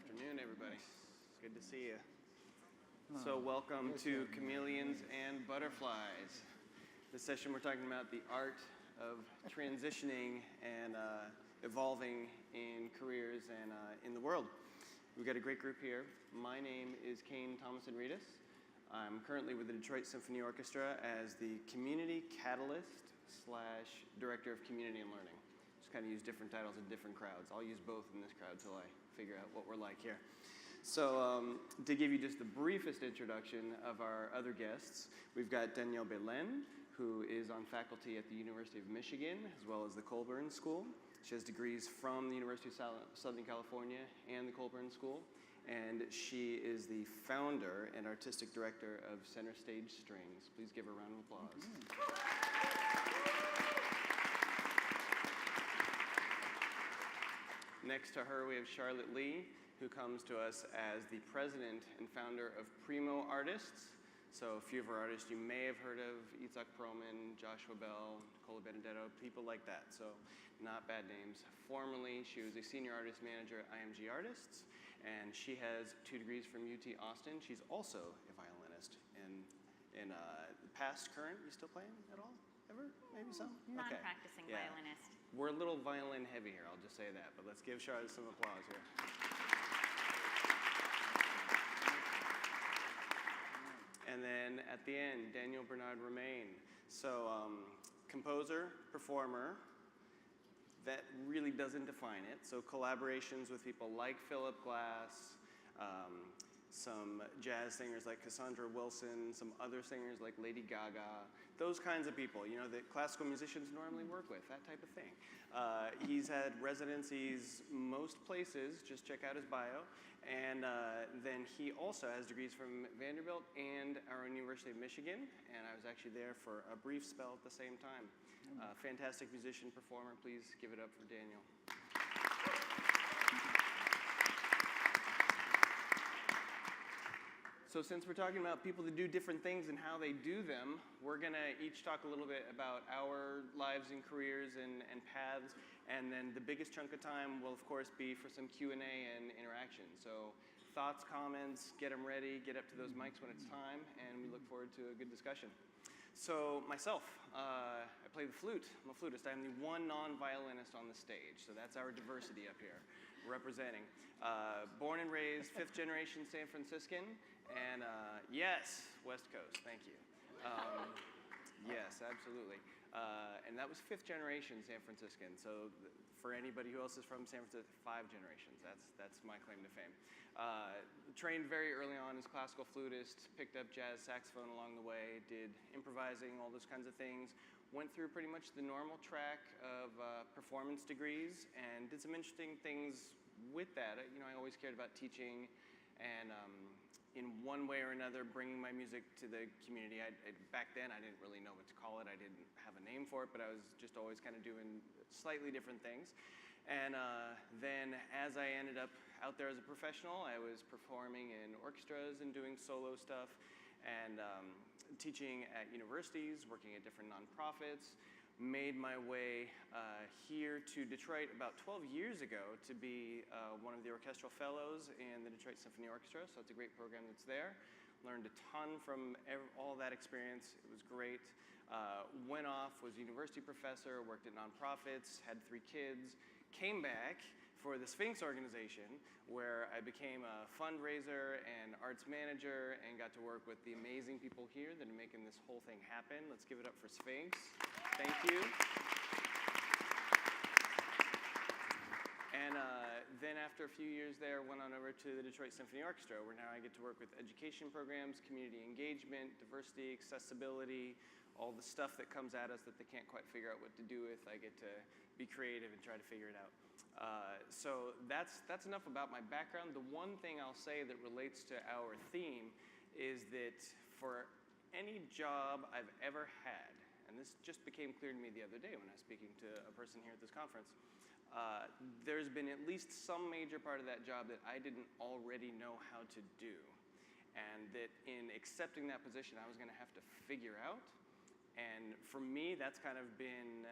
afternoon, everybody. Good to see you. So welcome to Chameleons and Butterflies. This session we're talking about the art of transitioning and evolving in careers and in the world. We've got a great group here. My name is Caen Thomason-Redus. I'm currently with the Detroit Symphony Orchestra as the Community Catalyst / Director of Community and Learning. Just kind of use different titles in different crowds. I'll use both in this crowd till I figure out what we're like here. So to give you just the briefest introduction of our other guests, we've got Danielle Belen, who is on faculty at the University of Michigan, as well as the Colburn School. She has degrees from the University of Southern California and the Colburn School. And she is the founder and artistic director of Center Stage Strings. Please give her a round of applause. Next to her, we have Charlotte Lee, who comes to us as the president and founder of Primo Artists. So a few of our artists you may have heard of: Itzhak Perlman, Joshua Bell, Nicola Benedetto, people like that. So not bad names. Formerly, she was a senior artist manager at IMG Artists, and she has 2 degrees from UT Austin. She's also a violinist in past, current. You still playing at all? Ever? Maybe some? Non-practicing violinist. We're a little violin heavy here, I'll just say that, but let's give Charlotte some applause here. And then at the end, Bernard Roumain. So composer, performer, that really doesn't define it. So collaborations with people like Philip Glass, some jazz singers like Cassandra Wilson, some other singers like Lady Gaga, those kinds of people, you know, that classical musicians normally work with, that type of thing. He's had residencies most places, just check out his bio. And then he also has degrees from Vanderbilt and our University of Michigan, and I was actually there for a brief spell at the same time. Fantastic musician, performer. Please give it up for Danielle. So since we're talking about people that do different things and how they do them, we're going to each talk a little bit about our lives and careers and paths. And then the biggest chunk of time will, of course, be for some Q&A and interaction. So thoughts, comments, get them ready, get up to those mics when it's time, and we look forward to a good discussion. So myself, I play the flute. I'm a flutist. I'm the one non-violinist on the stage, so that's our diversity up here, representing. Born and raised, 5th generation San Franciscan, and yes, West Coast, thank you. Yes, absolutely. And that was 5th generation San Franciscan, so for anybody who else is from San Francisco, 5 generations. That's my claim to fame. Trained very early on as classical flutist, picked up jazz saxophone along the way, did improvising, all those kinds of things. Went through pretty much the normal track of performance degrees and did some interesting things with that. You know, I always cared about teaching and in one way or another bringing my music to the community. Back then I didn't really know what to call it. I didn't have a name for it, but I was just always kind of doing slightly different things. And then as I ended up out there as a professional, I was performing in orchestras and doing solo stuff and teaching at universities, working at different nonprofits. Made my way here to Detroit about 12 years ago to be one of the orchestral fellows in the Detroit Symphony Orchestra, so it's a great program that's there. Learned a ton from all that experience. It was great. Went off, was a university professor, worked at nonprofits, had 3 kids, came back for the Sphinx organization, where I became a fundraiser and arts manager and got to work with the amazing people here that are making this whole thing happen. Let's give it up for Sphinx. Thank you. And then after a few years there, went on over to the Detroit Symphony Orchestra, where now I get to work with education programs, community engagement, diversity, accessibility, all the stuff that comes at us that they can't quite figure out what to do with. I get to be creative and try to figure it out. So that's enough about my background. The one thing I'll say that relates to our theme is that for any job I've ever had, and this just became clear to me the other day when I was speaking to a person here at this conference, there's been at least some major part of that job that I didn't already know how to do. And that in accepting that position, I was going to have to figure out. And for me, that's kind of been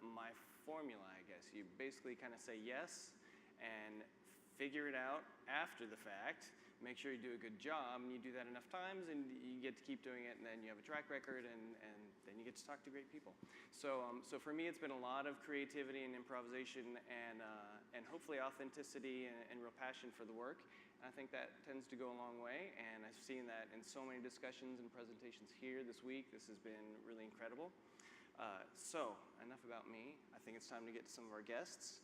my formula, I guess. You basically kind of say yes, and figure it out after the fact, make sure you do a good job, and you do that enough times, and you get to keep doing it, and then you have a track record, and then you get to talk to great people. So for me, it's been a lot of creativity and improvisation, and hopefully authenticity and real passion for the work. And I think that tends to go a long way, and I've seen that in so many discussions and presentations here this week. This has been really incredible. So enough about me. I think it's time to get to some of our guests.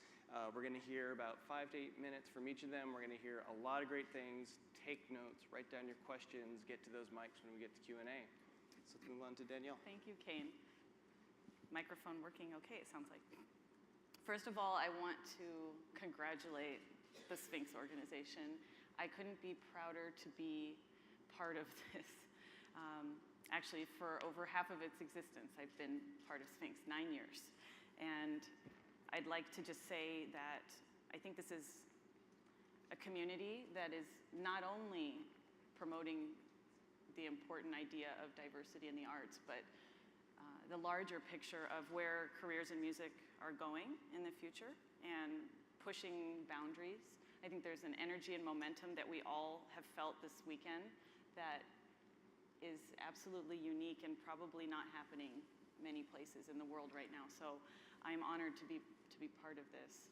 We're going to hear about 5 to 8 minutes from each of them. We're going to hear a lot of great things. Take notes, write down your questions, get to those mics when we get to Q&A. So let's move on to Danielle. Thank you, Caen. Microphone working okay, it sounds like. First of all, I want to congratulate the Sphinx organization. I couldn't be prouder to be part of this. Actually, for over half of its existence, I've been part of Sphinx, 9 years. And I'd like to just say that I think this is a community that is not only promoting the important idea of diversity in the arts, but the larger picture of where careers in music are going in the future and pushing boundaries. I think there's an energy and momentum that we all have felt this weekend that is absolutely unique and probably not happening many places in the world right now. So I'm honored to be part of this,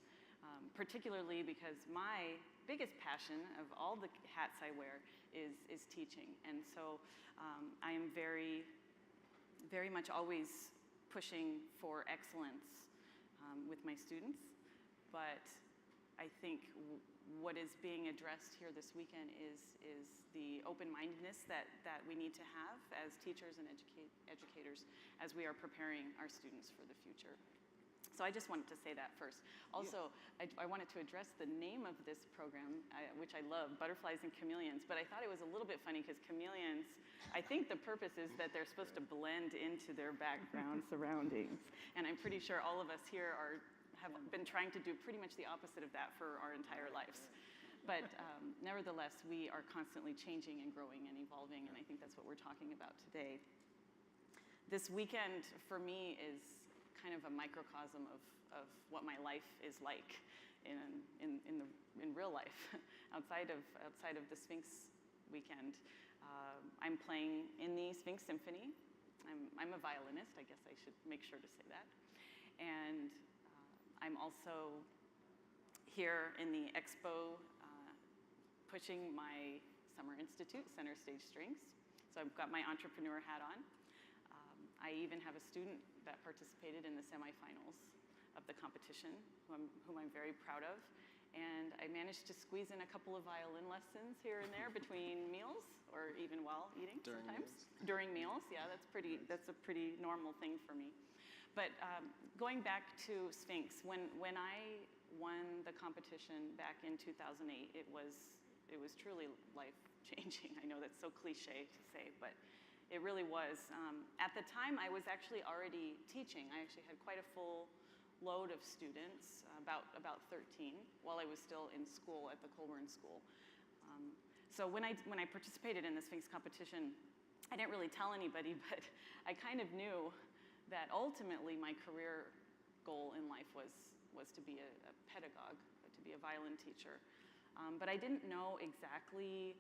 particularly because my biggest passion of all the hats I wear is teaching. And so I am very, very much always pushing for excellence with my students. But I think what is being addressed here this weekend is the open-mindedness that we need to have as teachers and educators as we are preparing our students for the future. So I just wanted to say that first. Also, yeah. I wanted to address the name of this program, which I love, Butterflies and Chameleons, but I thought it was a little bit funny because chameleons, I think the purpose is that they're supposed to blend into their background surroundings. And I'm pretty sure all of us here have been trying to do pretty much the opposite of that for our entire lives. But nevertheless, we are constantly changing and growing and evolving, and I think that's what we're talking about today. This weekend, for me, is kind of a microcosm of what my life is like in real life, outside of the Sphinx weekend. I'm playing in the Sphinx Symphony. I'm a violinist, I guess I should make sure to say that. And I'm also here in the expo pushing my Summer Institute, Center Stage Strings. So I've got my entrepreneur hat on. I even have a student that participated in the semifinals of the competition, whom I'm very proud of. And I managed to squeeze in a couple of violin lessons here and there between meals, or even while eating sometimes. During meals, yeah, that's a pretty normal thing for me. But going back to Sphinx, when I won the competition back in 2008, it was truly life-changing. I know that's so cliche to say, but it really was. At the time, I was actually already teaching. I actually had quite a full load of students, about 13, while I was still in school at the Colburn School. So when I participated in the Sphinx competition, I didn't really tell anybody, but I kind of knew that ultimately my career goal in life was to be a pedagogue, to be a violin teacher. But I didn't know exactly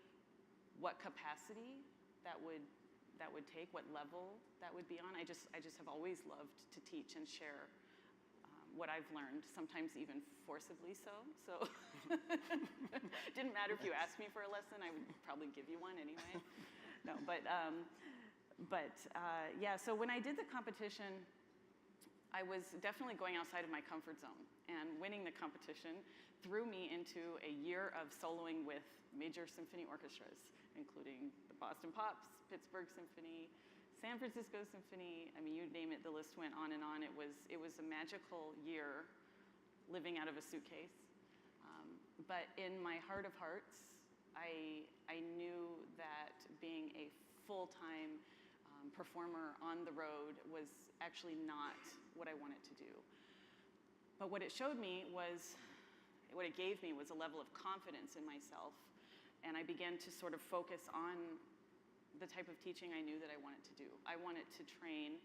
what capacity that would take, what level that would be on. I just have always loved to teach and share what I've learned, sometimes even forcibly so. So didn't matter if you asked me for a lesson, I would probably give you one anyway. No, but yeah, so when I did the competition, I was definitely going outside of my comfort zone, and winning the competition threw me into a year of soloing with major symphony orchestras, including the Boston Pops, Pittsburgh Symphony, San Francisco Symphony. I mean, you name it, the list went on and on. It was a magical year living out of a suitcase. But in my heart of hearts, I knew that being a full-time performer on the road was actually not what I wanted to do. But what it showed me was, what it gave me was a level of confidence in myself, and I began to sort of focus on the type of teaching I knew that I wanted to do. I wanted to train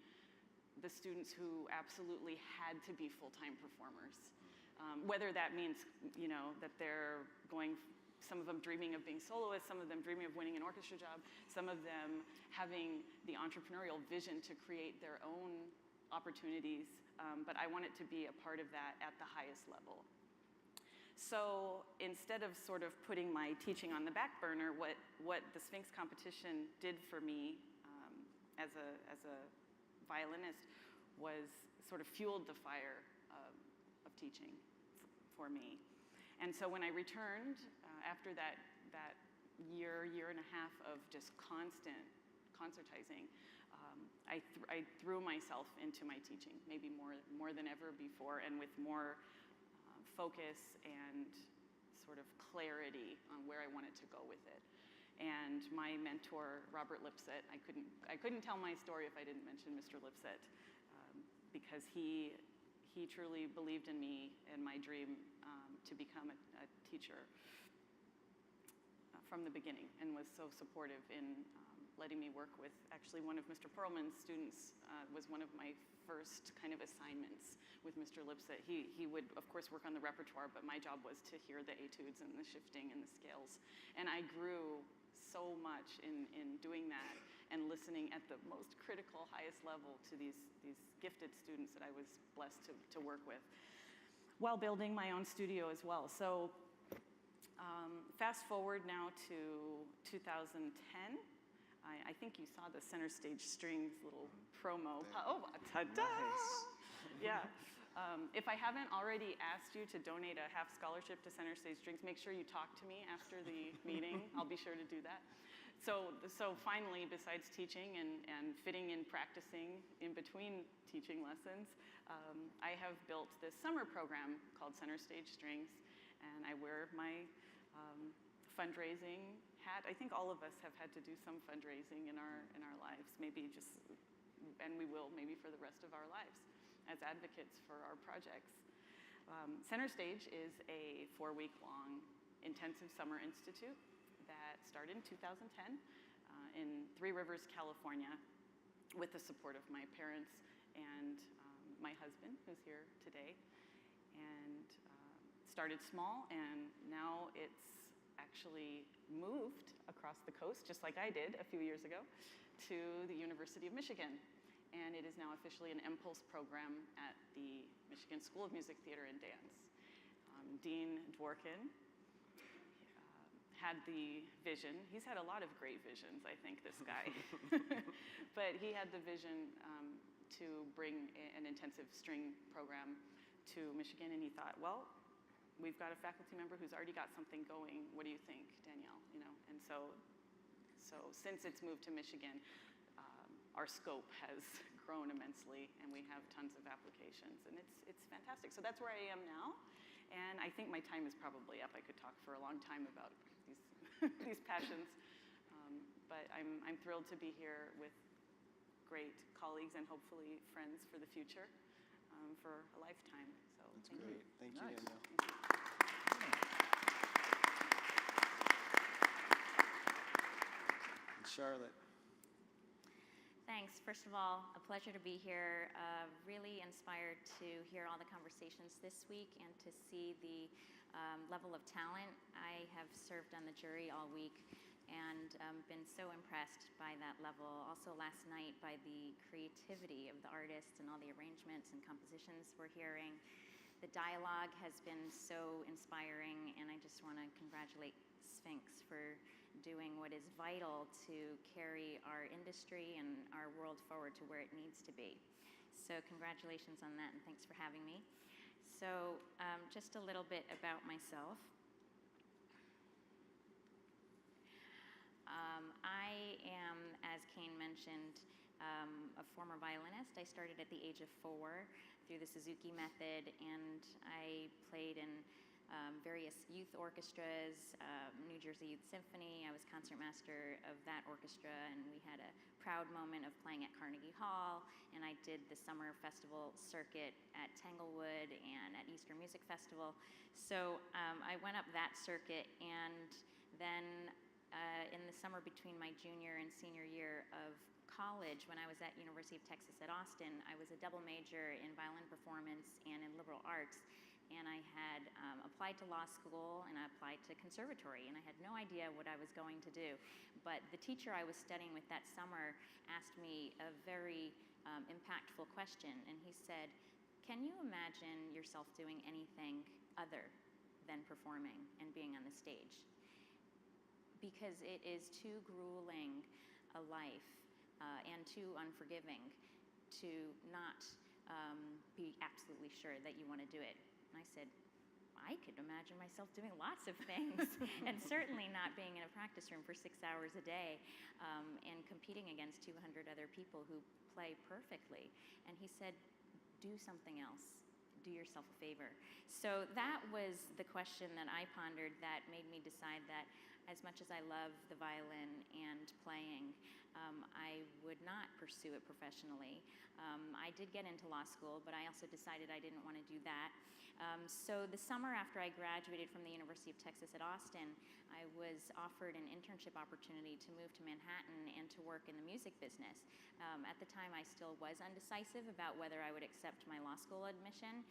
the students who absolutely had to be full-time performers. Whether that means, that they're going, some of them dreaming of being soloists, some of them dreaming of winning an orchestra job, some of them having the entrepreneurial vision to create their own opportunities. But I want it to be a part of that at the highest level. So instead of sort of putting my teaching on the back burner, what the Sphinx competition did for me as a violinist was sort of fueled the fire of teaching for me. And so when I returned after that year and a half of just constant concertizing, I threw myself into my teaching, maybe more than ever before, and with more focus and sort of clarity on where I wanted to go with it. And my mentor, Robert Lipset, I couldn't tell my story if I didn't mention Mr. Lipset, because he truly believed in me and my dream to become a teacher from the beginning, and was so supportive in letting me work with, actually one of Mr. Perlman's students was one of my first kind of assignments with Mr. Lipset. He would, of course, work on the repertoire, but my job was to hear the etudes and the shifting and the scales. And I grew so much in doing that and listening at the most critical, highest level to these gifted students that I was blessed to work with, while building my own studio as well. So fast forward now to 2010. I think you saw the Center Stage Strings little promo. Oh, ta-da! Nice. Yeah. If I haven't already asked you to donate a half scholarship to Center Stage Strings, make sure you talk to me after the meeting. I'll be sure to do that. So finally, besides teaching and fitting in practicing in between teaching lessons, I have built this summer program called Center Stage Strings, and I wear my fundraising hat. I think all of us have had to do some fundraising in our lives, maybe just, and we will maybe for the rest of our lives as advocates for our projects. Center Stage is a 4-week-long intensive summer institute that started in 2010 in Three Rivers, California, with the support of my parents and my husband, who's here today. And started small, and now it's actually moved across the coast, just like I did a few years ago, to the University of Michigan. And it is now officially an Impulse program at the Michigan School of Music, Theater, and Dance. Dean Dworkin had the vision. He's had a lot of great visions, I think, this guy. But he had the vision to bring an intensive string program to Michigan, and he thought, well, we've got a faculty member who's already got something going. What do you think, Danielle? And so since it's moved to Michigan, our scope has grown immensely, and we have tons of applications, and it's fantastic. So that's where I am now, and I think my time is probably up. I could talk for a long time about these these passions, but I'm thrilled to be here with great colleagues and hopefully friends for the future, for a lifetime. So That's thank great. you. Thank you, Nice. Danielle. Thank you. And Charlotte. Thanks. First of all, a pleasure to be here. Really inspired to hear all the conversations this week and to see the level of talent. I have served on the jury all week and been so impressed by that level. Also last night by the creativity of the artists and all the arrangements and compositions we're hearing. The dialogue has been so inspiring, and I just want to congratulate Sphinx for doing what is vital to carry our industry and our world forward to where it needs to be. So congratulations on that, and thanks for having me. So just a little bit about myself. I am, as Caen mentioned, a former violinist. I started at the age of 4 through the Suzuki method, and I played in various youth orchestras, New Jersey Youth Symphony. I was concertmaster of that orchestra, and we had a proud moment of playing at Carnegie Hall, and I did the summer festival circuit at Tanglewood and at Eastern Music Festival. So I went up that circuit, and then in the summer between my junior and senior year of college, when I was at University of Texas at Austin, I was a double major in violin performance and in liberal arts. and I had applied to law school, and I applied to conservatory, and I had no idea what I was going to do. But the teacher I was studying with that summer asked me a very impactful question, and he said, "Can you imagine yourself doing anything other than performing and being on the stage? Because it is too grueling a life and too unforgiving to not be absolutely sure that you want to do it." And I said, "I could imagine myself doing lots of things and certainly not being in a practice room for 6 hours a day and competing against 200 other people who play perfectly." And he said, "Do something else. Do yourself a favor." So that was the question that I pondered that made me decide that as much as I love the violin and playing, I would not pursue it professionally. I did get into law school, but I also decided I didn't want to do that. So the summer after I graduated from the University of Texas at Austin, I was offered an internship opportunity to move to Manhattan and to work in the music business. At the time, I still was undecisive about whether I would accept my law school admission,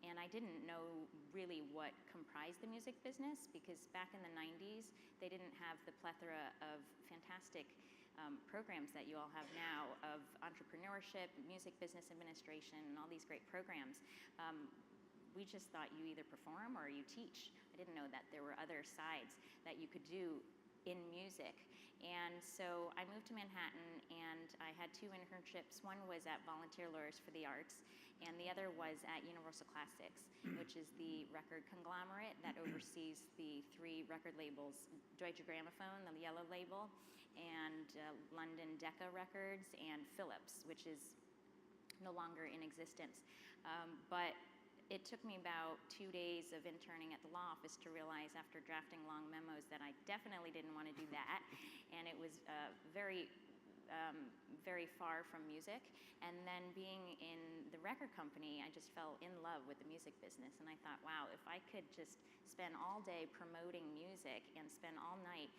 and I didn't know really what comprised the music business, because back in the 90s, they didn't have the plethora of fantastic programs that you all have now of entrepreneurship, music business administration, and all these great programs. We just thought you either perform or you teach. I didn't know that there were other sides that you could do in music. And so I moved to Manhattan, and I had 2 internships. One was at Volunteer Lawyers for the Arts, and the other was at Universal Classics, which is the record conglomerate that oversees the 3 record labels: Deutsche Grammophon, the yellow label, and London Decca Records, and Philips, which is no longer in existence. But it took me about 2 days of interning at the law office to realize, after drafting long memos, that I definitely didn't want to do that. And it was very far from music. And then being in the record company, I just fell in love with the music business. And I thought, wow, if I could just spend all day promoting music and spend all night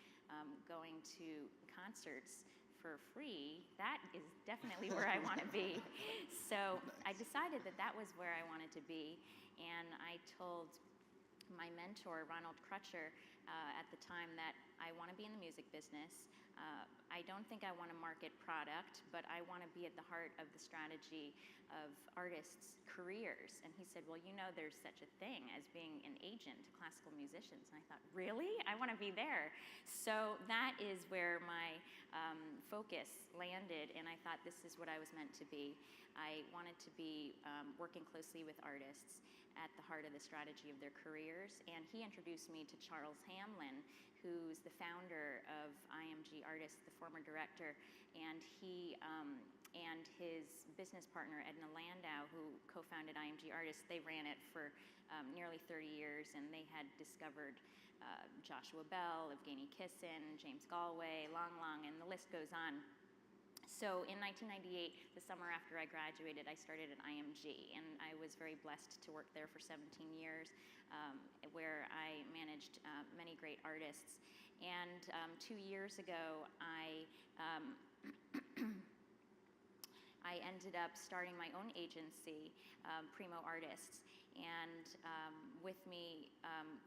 going to concerts for free, that is definitely where I want to be. So I decided that that was where I wanted to be, and I told my mentor, Ronald Crutcher, at the time, that I want to be in the music business. I don't think I want to market product, but I want to be at the heart of the strategy of artists' careers. And he said, "Well, you know, there's such a thing as being an agent to classical musicians." And I thought, really? I want to be there. So that is where my focus landed, and I thought this is what I was meant to be. I wanted to be working closely with artists at the heart of the strategy of their careers. And he introduced me to Charles Hamlin, who's the founder of IMG Artists, the former director, and he and his business partner, Edna Landau, who co-founded IMG Artists, they ran it for nearly 30 years, and they had discovered Joshua Bell, Evgeny Kissin, James Galway, Long, and the list goes on. So in 1998, the summer after I graduated, I started at IMG, and I was very blessed to work there for 17 years, where I managed many great artists. And 2 years ago, I ended up starting my own agency, Primo Artists, and with me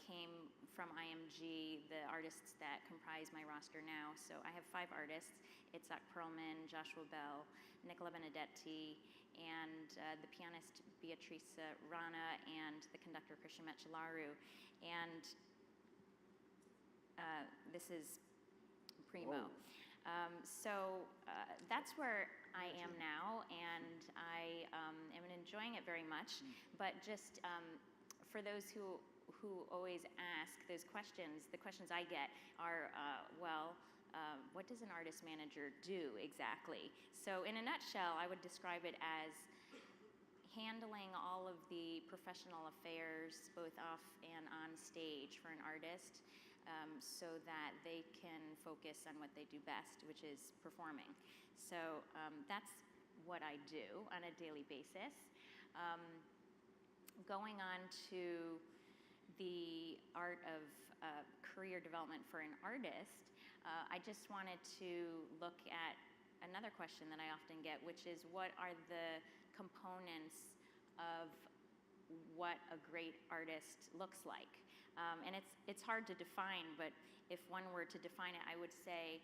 came from IMG the artists that comprise my roster now. So I have 5 artists. Itzhak Perlman, Joshua Bell, Nicola Benedetti, and the pianist Beatrice Rana, and the conductor Christian Mechelaru. And this is Primo. So that's where I am now, and I am enjoying it very much. But just for those who always ask those questions, the questions I get are, what does an artist manager do exactly? So in a nutshell, I would describe it as handling all of the professional affairs, both off and on stage, for an artist, so that they can focus on what they do best, which is performing. So that's what I do on a daily basis. Going on to the art of career development for an artist, I just wanted to look at another question that I often get, which is, what are the components of what a great artist looks like. And it's hard to define, but if one were to define it, I would say,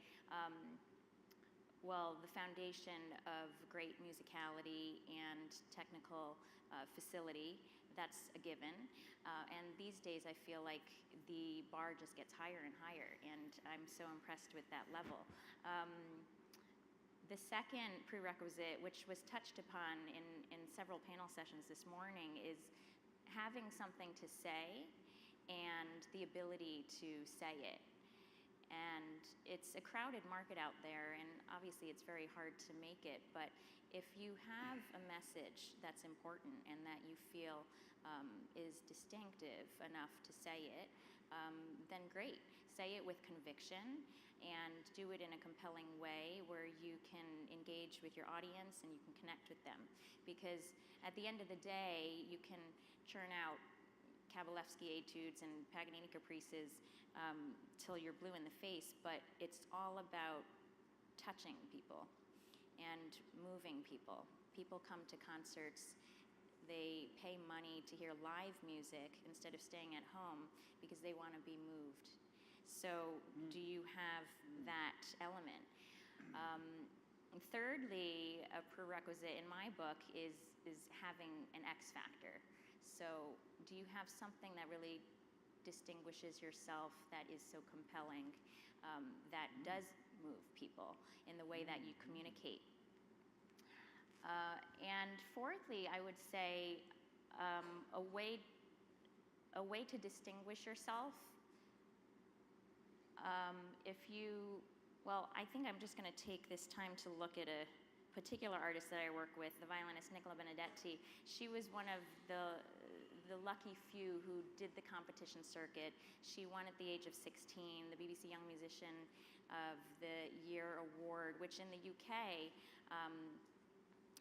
well, the foundation of great musicality and technical facility, that's a given. And these days I feel like the bar just gets higher and higher, and I'm so impressed with that level. The second prerequisite, which was touched upon in several panel sessions this morning, is having something to say and the ability to say it. And it's a crowded market out there, and obviously it's very hard to make it, but if you have a message that's important and that you feel is distinctive enough to say it, then great. Say it with conviction and do it in a compelling way where you can engage with your audience and you can connect with them. Because at the end of the day, you can churn out Kabalevsky etudes and Paganini caprices till you're blue in the face, but it's all about touching people and moving people. People come to concerts, they pay money to hear live music instead of staying at home because they want to be moved. So do you have that element? Thirdly, a prerequisite in my book is having an X factor. So do you have something that really distinguishes yourself, that is so compelling, that does move people in the way that you communicate? And fourthly, I would say a way to distinguish yourself. I think I'm just going to take this time to look at a particular artist that I work with, the violinist Nicola Benedetti. She was one of the lucky few who did the competition circuit. She won at the age of 16 the BBC Young Musician of the Year award, which in the UK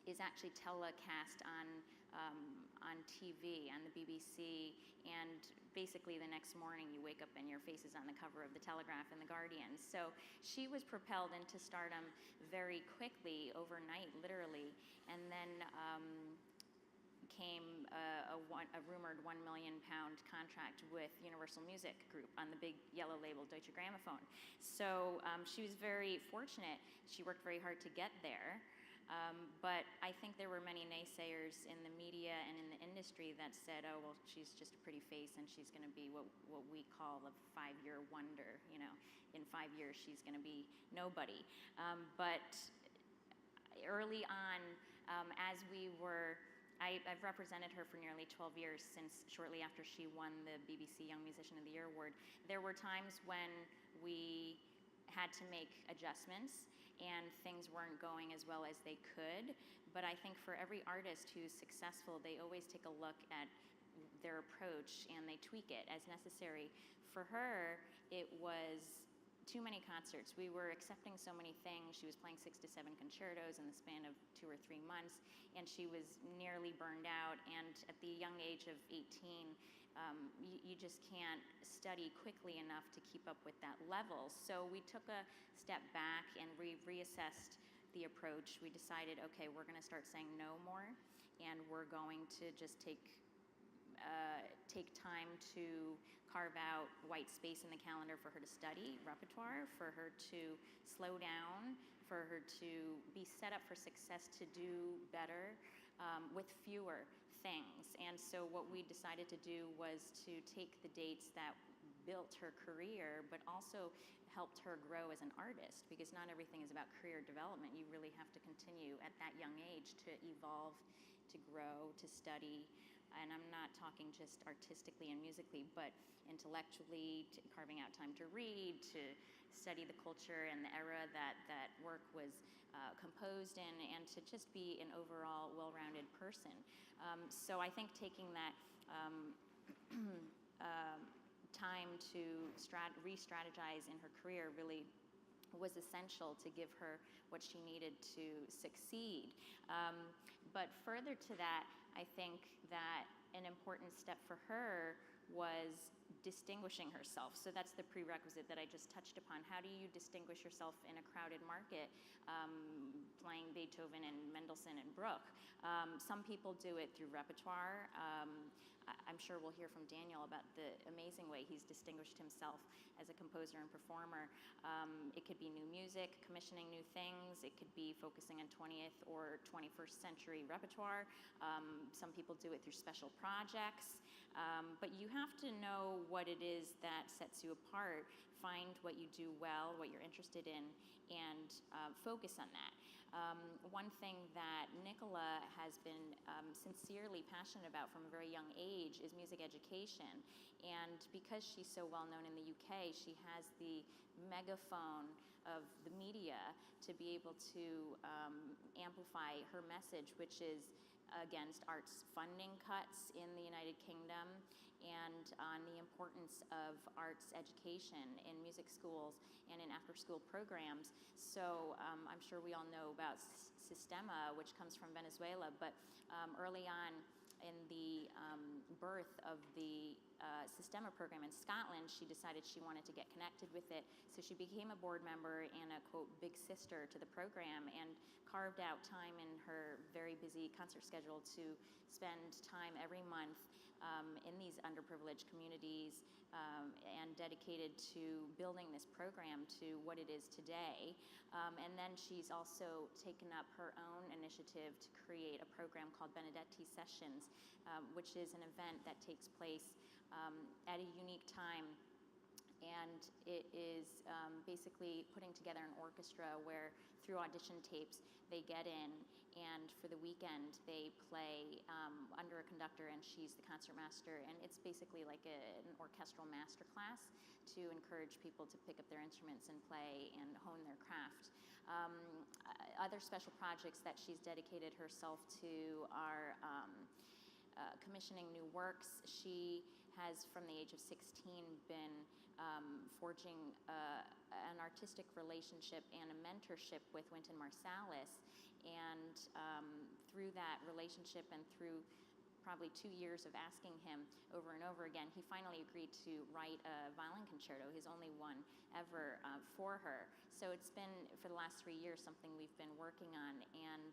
is actually telecast on TV, on the BBC, and basically the next morning you wake up and your face is on the cover of the Telegraph and the Guardian. So she was propelled into stardom very quickly, overnight, literally, and then came a rumored £1 million contract with Universal Music Group on the big yellow label Deutsche Grammophon. So she was very fortunate. She worked very hard to get there. But I think there were many naysayers in the media and in the industry that said, oh, well, she's just a pretty face and she's going to be what we call a 5-year wonder. You know, in 5 years she's going to be nobody. But early on, as we were, I've represented her for nearly 12 years, since shortly after she won the BBC Young Musician of the Year award. There were times when we had to make adjustments and things weren't going as well as they could. But I think for every artist who's successful, they always take a look at their approach and they tweak it as necessary. For her, it was too many concerts. We were accepting so many things. She was playing 6 to 7 concertos in the span of 2 or 3 months, and she was nearly burned out. And at the young age of 18, you just can't study quickly enough to keep up with that level. So we took a step back and reassessed the approach. We decided, okay, we're going to start saying no more, and we're going to just take time to carve out white space in the calendar for her to study repertoire, for her to slow down, for her to be set up for success, to do better with fewer things. And so what we decided to do was to take the dates that built her career, but also helped her grow as an artist, because not everything is about career development. You really have to continue at that young age to evolve, to grow, to study. And I'm not talking just artistically and musically, but intellectually, carving out time to read, to study the culture and the era that work was composed in, and to just be an overall well-rounded person. So I think taking that time to re-strategize in her career really was essential to give her what she needed to succeed. But further to that, I think that an important step for her was distinguishing herself. So that's the prerequisite that I just touched upon. How do you distinguish yourself in a crowded market playing Beethoven and Mendelssohn and Bruch? Some people do it through repertoire. I'm sure we'll hear from Daniel about the amazing way he's distinguished himself as a composer and performer. It could be new music, commissioning new things. It could be focusing on 20th or 21st century repertoire. Some people do it through special projects. But you have to know what it is that sets you apart, find what you do well, what you're interested in, and focus on that. One thing that Nicola has been sincerely passionate about from a very young age is music education. And because she's so well known in the UK, she has the megaphone of the media to be able to amplify her message, which is against arts funding cuts in the United Kingdom and on the importance of arts education in music schools and in after-school programs. So I'm sure we all know about Sistema, which comes from Venezuela, but early on in the birth of the Sistema program in Scotland, she decided she wanted to get connected with it. So she became a board member and a, quote, big sister to the program and carved out time in her very busy concert schedule to spend time every month in these underprivileged communities and dedicated to building this program to what it is today. And then she's also taken up her own initiative to create a program called Benedetti Sessions, which is an event that takes place at a unique time. And it is basically putting together an orchestra where through audition tapes they get in, and for the weekend they play under a conductor, and she's the concert master, and it's basically like an orchestral master class to encourage people to pick up their instruments and play and hone their craft. Other special projects that she's dedicated herself to are commissioning new works. She has, from the age of 16, been forging an artistic relationship and a mentorship with Wynton Marsalis. And through that relationship and through probably 2 years of asking him over and over again, he finally agreed to write a violin concerto, his only one ever, for her. So it's been, for the last 3 years, something we've been working on. And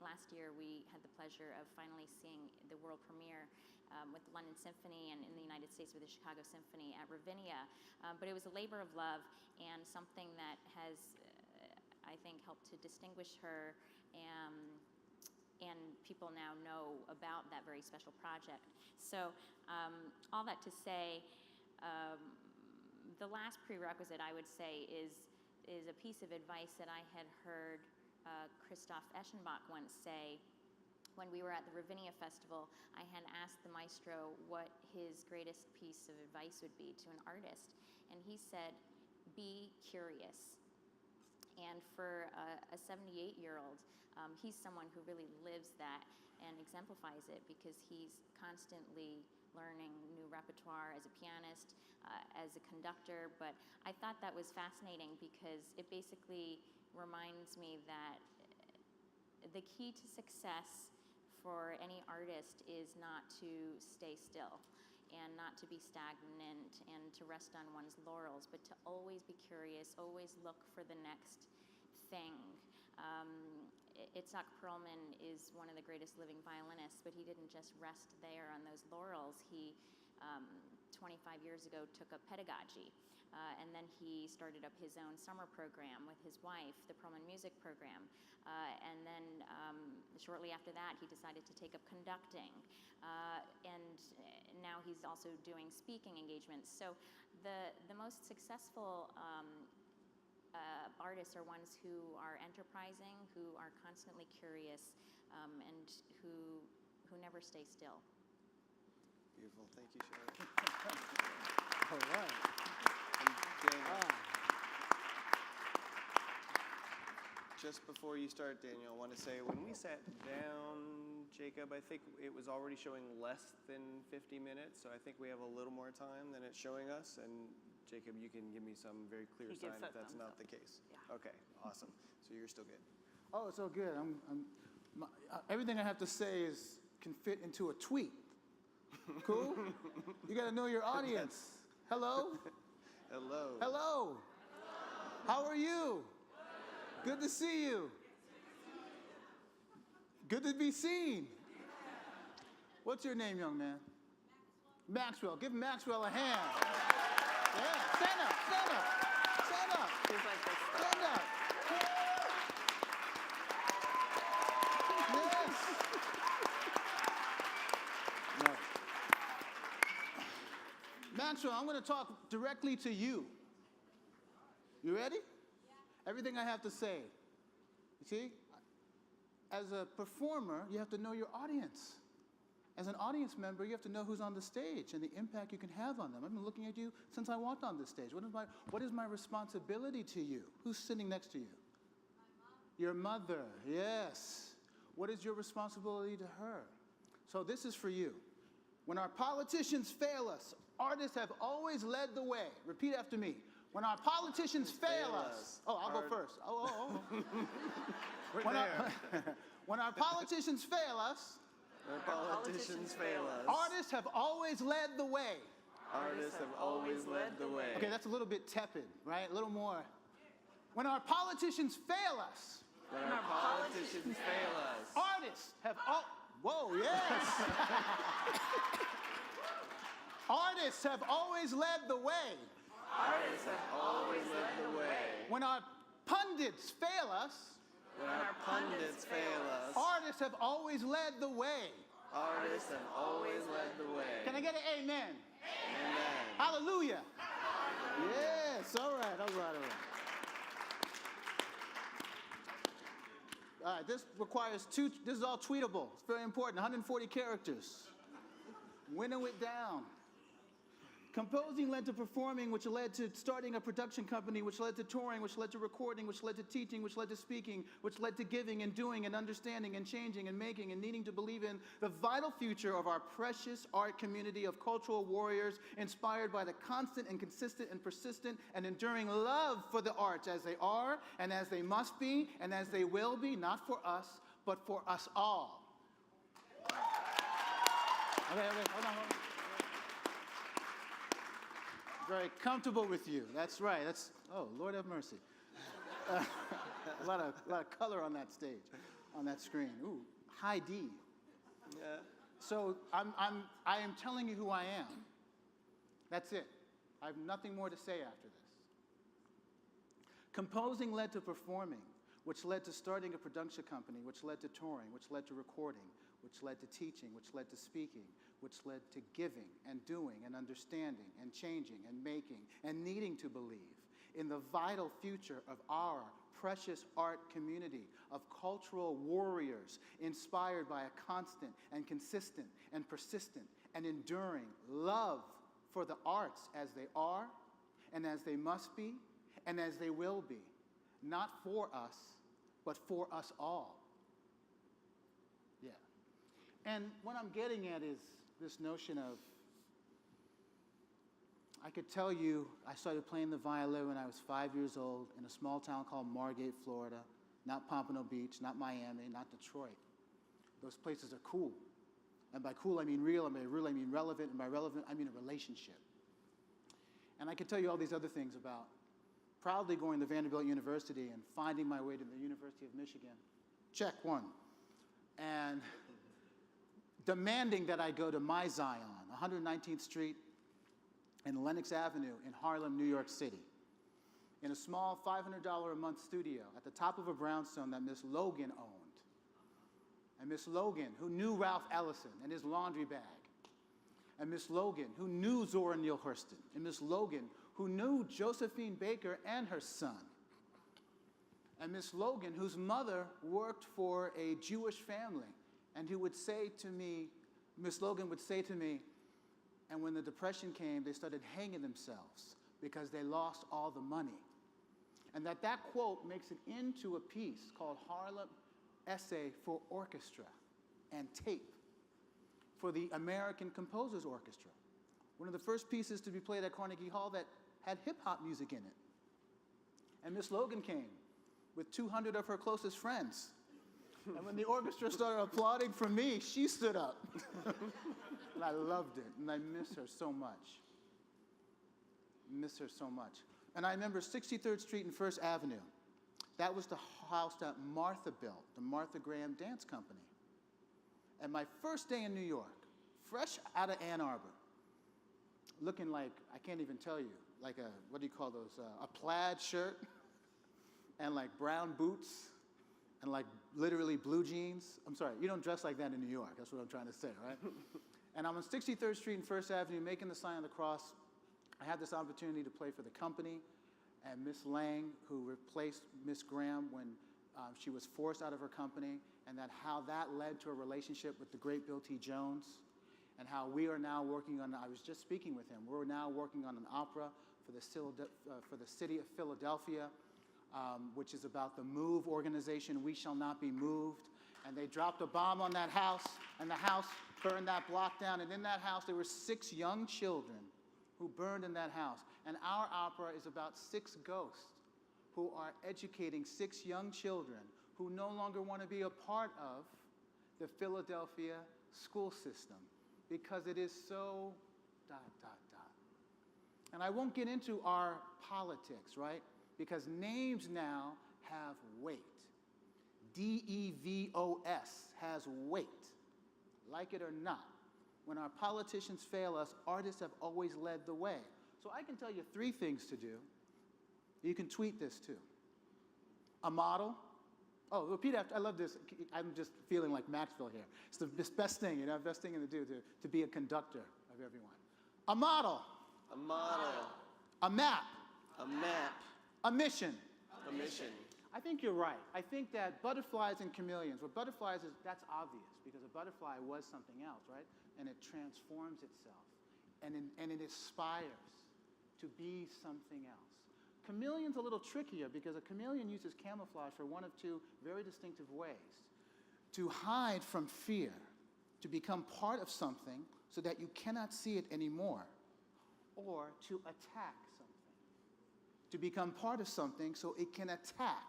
last year we had the pleasure of finally seeing the world premiere with the London Symphony and in the United States with the Chicago Symphony at Ravinia. But it was a labor of love and something that has, I think, helped to distinguish her, and people now know about that very special project. So all that to say, the last prerequisite, I would say, is a piece of advice that I had heard Christoph Eschenbach once say. When we were at the Ravinia Festival, I had asked the maestro what his greatest piece of advice would be to an artist. And he said, be curious. And for a 78-year-old, he's someone who really lives that and exemplifies it, because he's constantly learning new repertoire as a pianist, as a conductor. But I thought that was fascinating because it basically reminds me that the key to success for any artist is not to stay still and not to be stagnant and to rest on one's laurels, but to always be curious, always look for the next thing. Itzhak Perlman is one of the greatest living violinists, but he didn't just rest there on those laurels. He, 25 years ago, took up pedagogy. And then he started up his own summer program with his wife, the Perlman Music Program. And then shortly after that, he decided to take up conducting. And now he's also doing speaking engagements. So the most successful artists are ones who are enterprising, who are constantly curious, and who never stay still. Beautiful. Thank you, Shelley. All right. Just before you start, Daniel, I want to say when we sat down, Jacob, I think it was already showing less than 50 minutes, so I think we have a little more time than it's showing us. And Jacob, you can give me some very clear sign if that's not the case. Yeah. Okay, awesome. So you're still good. Oh, it's so good. Everything I have to say can fit into a tweet. Cool? You got to know your audience. Hello? Hello. Hello. How are you? Good to see you. Good to be seen. What's your name, young man? Maxwell. Give Maxwell a hand. Yeah. Stand up. Stand up. Stand up. He's like this. Stand up. Yes. No. Maxwell, I'm going to talk directly to you. You ready? Everything I have to say. You see? As a performer, you have to know your audience. As an audience member, you have to know who's on the stage and the impact you can have on them. I've been looking at you since I walked on this stage. What is my responsibility to you? Who's sitting next to you? My mom. Your mother, yes. What is your responsibility to her? So this is for you. When our politicians fail us, artists have always led the way. Repeat after me. When our politicians fail us. Oh, I'll go first. When our politicians fail us, artists have always led the way. Artists have always led the way. Okay, that's a little bit tepid, right? A little more. When our politicians fail us. When our politicians fail us. Artists have whoa, yes. Artists have always led the way. Artists have always led the way. When our pundits fail us. When our pundits fail us. Artists have always led the way. Artists have always led the way. Can I get an amen? Amen. Hallelujah. Yes, all right. All right, this requires this is all tweetable. It's very important, 140 characters. Winnow it down. Composing led to performing, which led to starting a production company, which led to touring, which led to recording, which led to teaching, which led to speaking, which led to giving and doing and understanding and changing and making and needing to believe in the vital future of our precious art community of cultural warriors inspired by the constant and consistent and persistent and enduring love for the arts as they are and as they must be and as they will be, not for us, but for us all. Okay, hold on. Very comfortable with you. That's right. Oh, Lord have mercy. A lot of color on that stage, on that screen. Ooh, high D. Yeah. So I am telling you who I am. That's it. I have nothing more to say after this. Composing led to performing, which led to starting a production company, which led to touring, which led to recording, which led to teaching, which led to speaking, which led to giving and doing and understanding and changing and making and needing to believe in the vital future of our precious art community of cultural warriors inspired by a constant and consistent and persistent and enduring love for the arts as they are and as they must be and as they will be, not for us, but for us all. Yeah. And what I'm getting at is this notion of, I could tell you, I started playing the violin when I was 5 years old in a small town called Margate, Florida. Not Pompano Beach, not Miami, not Detroit. Those places are cool. And by cool, I mean real, and by real, I mean relevant, and by relevant, I mean a relationship. And I could tell you all these other things about proudly going to Vanderbilt University and finding my way to the University of Michigan. Check one. And demanding that I go to my Zion, 119th Street and Lenox Avenue in Harlem, New York City, in a small $500 a month studio at the top of a brownstone that Miss Logan owned. And Miss Logan, who knew Ralph Ellison and his laundry bag. And Miss Logan, who knew Zora Neale Hurston. And Miss Logan, who knew Josephine Baker and her son. And Miss Logan, whose mother worked for a Jewish family, and who would say to me, Miss Logan would say to me, and when the Depression came, they started hanging themselves because they lost all the money. And that quote makes it into a piece called Harlem Essay for Orchestra and Tape for the American Composers Orchestra. One of the first pieces to be played at Carnegie Hall that had hip-hop music in it. And Miss Logan came with 200 of her closest friends. And when the orchestra started applauding for me, she stood up. And I loved it, and I miss her so much. Miss her so much. And I remember 63rd Street and First Avenue. That was the house that Martha built, the Martha Graham Dance Company. And my first day in New York, fresh out of Ann Arbor, looking like, I can't even tell you, like a, what do you call those, a plaid shirt, and like brown boots, and like literally blue jeans. I'm sorry, you don't dress like that in New York, that's what I'm trying to say, right? And I'm on 63rd Street and First Avenue making the sign of the cross. I had this opportunity to play for the company, and Miss Lang, who replaced Miss Graham when she was forced out of her company, and how that led to a relationship with the great Bill T. Jones, and how we are now working on, I was just speaking with him, we're now working on an opera for the city of Philadelphia, which is about the MOVE organization, We Shall Not Be Moved. And they dropped a bomb on that house, and the house burned that block down. And in that house, there were 6 young children who burned in that house. And our opera is about 6 ghosts who are educating 6 young children who no longer want to be a part of the Philadelphia school system because it is so ... And I won't get into our politics, right? Because names now have weight. DEVOS has weight, like it or not. When our politicians fail us, artists have always led the way. So I can tell you 3 things to do. You can tweet this too. A model. Oh, repeat after. I love this. I'm just feeling like Maxwell here. It's the best thing, you know, best thing to do to be a conductor of everyone. A model. A model. A map. A map. A mission. A mission. I think you're right. I think that butterflies and chameleons, what butterflies is, that's obvious because a butterfly was something else, right? And it transforms itself and it aspires to be something else. Chameleon's a little trickier because a chameleon uses camouflage for one of 2 very distinctive ways. To hide from fear, to become part of something so that you cannot see it anymore, or to attack something. To become part of something so it can attack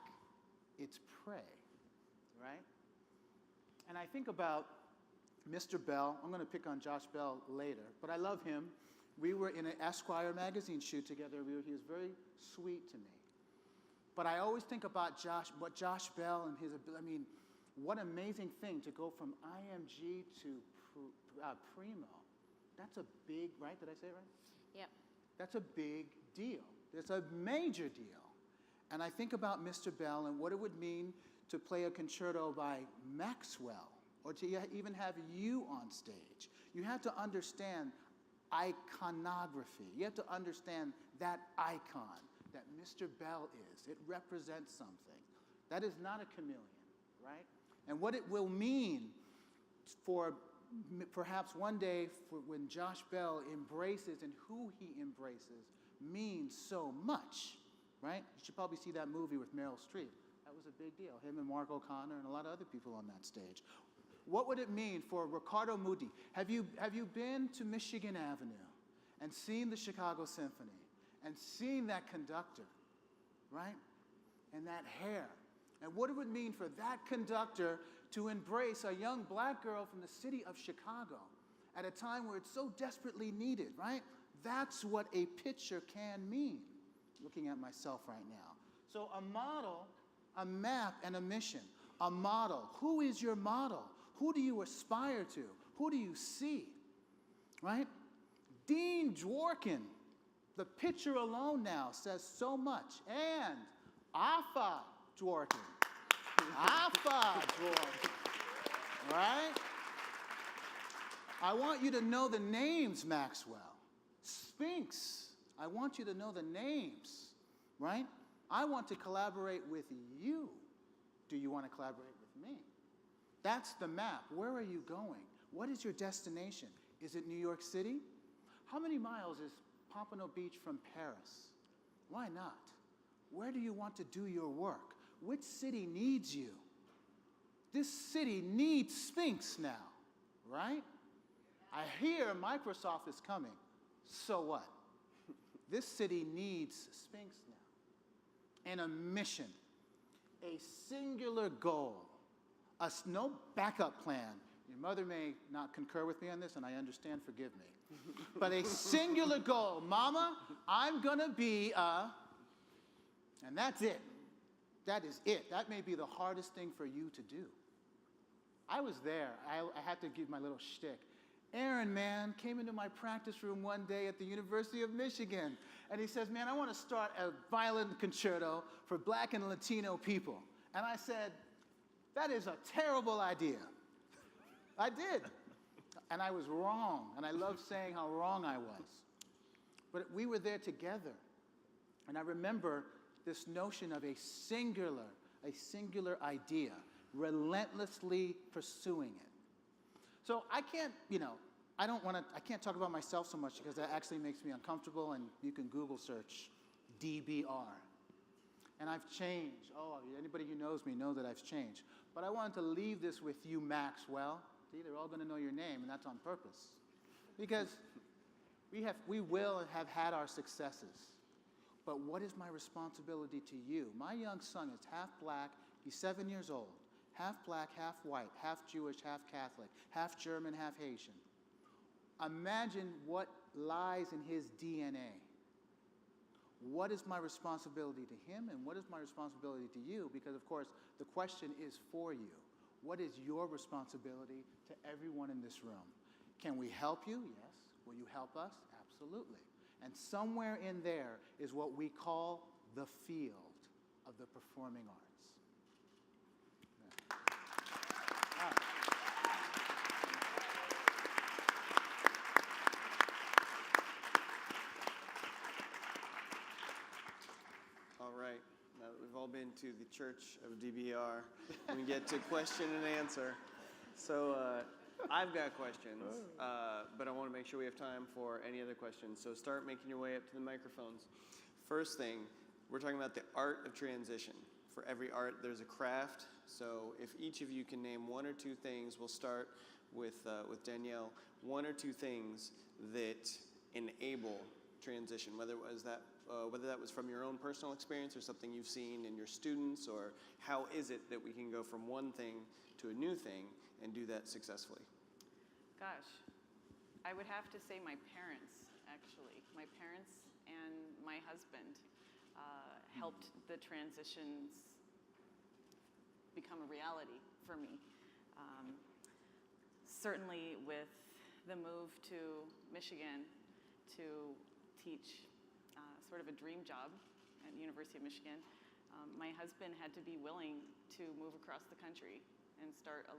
its prey, right? And I think about Mr. Bell. I'm going to pick on Josh Bell later, but I love him. We were in an Esquire magazine shoot together. He was very sweet to me. But I always think about what Josh Bell and what amazing thing to go from IMG to Primo. That's a big, right? Did I say it right? Yep. That's a big deal. It's a major deal. And I think about Mr. Bell and what it would mean to play a concerto by Maxwell, or to even have you on stage. You have to understand iconography. You have to understand that icon that Mr. Bell is. It represents something. That is not a chameleon, right? And what it will mean for perhaps one day when Josh Bell embraces and who he embraces means so much, right? You should probably see that movie with Meryl Streep. That was a big deal. Him and Mark O'Connor and a lot of other people on that stage. What would it mean for Ricardo Muti? Have you been to Michigan Avenue and seen the Chicago Symphony and seen that conductor, right? And that hair. And what it would mean for that conductor to embrace a young black girl from the city of Chicago at a time where it's so desperately needed, right? That's what a picture can mean, looking at myself right now. So a model, a map, and a mission. A model. Who is your model? Who do you aspire to? Who do you see? Right? Dean Dworkin, the picture alone now says so much. And Afa Dworkin. Afa Dworkin. Right? I want you to know the names, Maxwell. Sphinx. I want you to know the names. Right? I want to collaborate with you. Do you want to collaborate with me? That's the map. Where are you going? What is your destination? Is it New York City? How many miles is Pompano Beach from Paris? Why not? Where do you want to do your work? Which city needs you? This city needs Sphinx now, right? I hear Microsoft is coming. So what? This city needs Sphinx now. And a mission, a singular goal, no backup plan. Your mother may not concur with me on this, and I understand, forgive me. But a singular goal. Mama, I'm going to be a... And that's it. That is it. That may be the hardest thing for you to do. I was there. I had to give my little shtick. Aaron, man, came into my practice room one day at the University of Michigan, and he says, man, I want to start a violin concerto for Black and Latino people. And I said, that is a terrible idea. I did. And I was wrong, and I love saying how wrong I was. But we were there together. And I remember this notion of a singular idea, relentlessly pursuing it. So I can't, I can't talk about myself so much because that actually makes me uncomfortable, and you can Google search DBR. And I've changed. Oh, anybody who knows me knows that I've changed. But I wanted to leave this with you, Maxwell. See, they're all going to know your name, and that's on purpose. Because we will have had our successes. But what is my responsibility to you? My young son is half Black. He's 7 years old. Half Black, half white, half Jewish, half Catholic, half German, half Haitian. Imagine what lies in his DNA. What is my responsibility to him, and what is my responsibility to you? Because, of course, the question is for you. What is your responsibility to everyone in this room? Can we help you? Yes. Will you help us? Absolutely. And somewhere in there is what we call the field of the performing arts. All right. Now that we've all been to the Church of DBR, we get to question and answer. So I've got questions, but I want to make sure we have time for any other questions. So start making your way up to the microphones. First thing, we're talking about the art of transition. For every art, there's a craft. So if each of you can name one or two things, we'll start with Danielle, one or two things that enable transition, whether that was from your own personal experience or something you've seen in your students, or how is it that we can go from one thing to a new thing and do that successfully? Gosh, I would have to say my parents, actually. My parents and my husband helped the transitions become a reality for me. Certainly with the move to Michigan to teach sort of a dream job at the University of Michigan, my husband had to be willing to move across the country and start a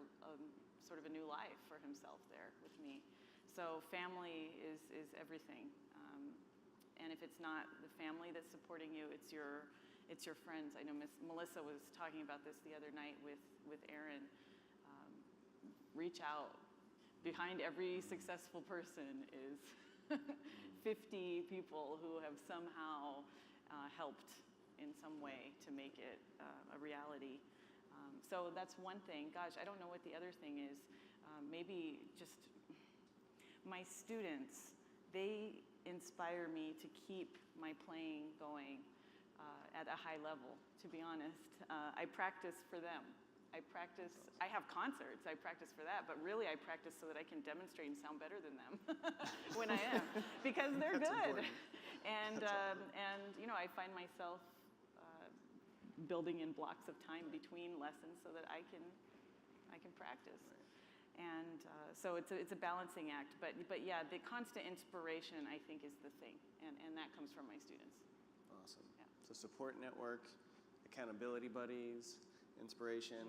sort of a new life for himself there with me. So family is everything. And if it's not the family that's supporting you, it's your friends. I know Miss Melissa was talking about this the other night with Aaron. Reach out. Behind every successful person is 50 people who have somehow helped in some way to make it a reality. So that's one thing. Gosh, I don't know what the other thing is. Maybe just my students, they inspire me to keep my playing going at a high level, to be honest. I practice for them. I have concerts, I practice for that, but really I practice so that I can demonstrate and sound better than them when I am, because they're good. And I find myself building in blocks of time between lessons so that I can practice. And so it's a balancing act, but yeah, the constant inspiration I think is the thing, and that comes from my students. Awesome. Yeah. So support network, accountability buddies, inspiration.